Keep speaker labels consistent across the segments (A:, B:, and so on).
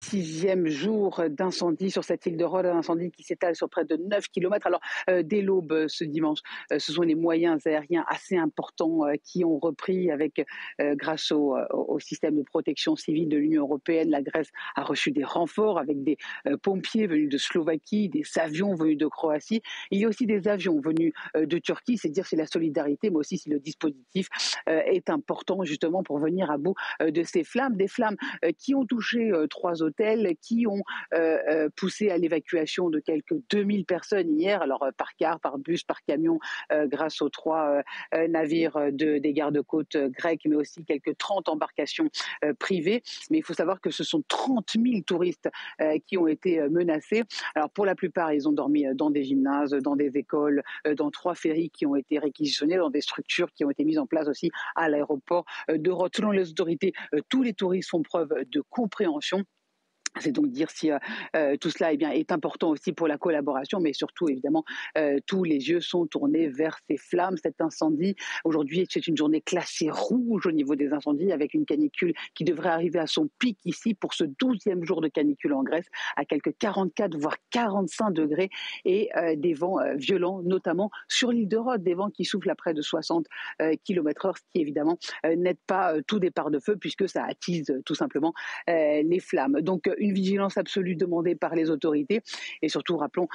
A: 6e jour d'incendie sur cette île de Rhodes, un incendie qui s'étale sur près de 9 kilomètres. Alors, dès l'aube ce dimanche, ce sont les moyens aériens assez importants qui ont repris grâce au système de protection civile de l'Union européenne. La Grèce a reçu des renforts avec des pompiers venus de Slovaquie, des avions venus de Croatie. Il y a aussi des avions venus de Turquie. C'est dire si la solidarité, mais aussi si le dispositif est important justement pour venir à bout de ces flammes. Des flammes qui ont touché 3 hôtels, qui ont poussé à l'évacuation de quelques 2000 personnes hier, alors par car, par bus, par camion, grâce aux 3 navires des gardes-côtes grecs, mais aussi quelques 30 embarcations privées. Mais il faut savoir que ce sont 30 000 touristes qui ont été menacés. Alors pour la plupart, ils ont dormi dans des gymnases, dans des écoles, dans 3 ferries qui ont été réquisitionnés, dans des structures qui ont été mises en place aussi à l'aéroport de Rhodes. Selon les autorités, tous les touristes font preuve de compréhension. C'est donc dire si tout cela est important aussi pour la collaboration, mais surtout évidemment tous les yeux sont tournés vers ces flammes, cet incendie. Aujourd'hui, c'est une journée classée rouge au niveau des incendies, avec une canicule qui devrait arriver à son pic ici pour ce 12e jour de canicule en Grèce, à quelques 44 voire 45 degrés, et des vents violents, notamment sur l'île de Rhodes, des vents qui soufflent à près de 60 km/h, ce qui évidemment n'aide pas tout départ de feu, puisque ça attise tout simplement les flammes. Donc une vigilance absolue demandée par les autorités, et surtout rappelons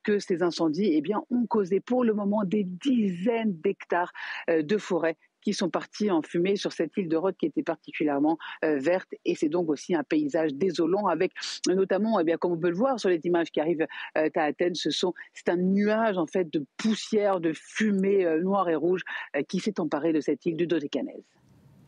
A: que ces incendies ont causé pour le moment des dizaines d'hectares de forêt qui sont partis en fumée sur cette île de Rhodes qui était particulièrement verte, et c'est donc aussi un paysage désolant avec notamment, comme on peut le voir sur les images qui arrivent à Athènes, c'est un nuage en fait de poussière, de fumée noire et rouge qui s'est emparé de cette île du Dodécanèse.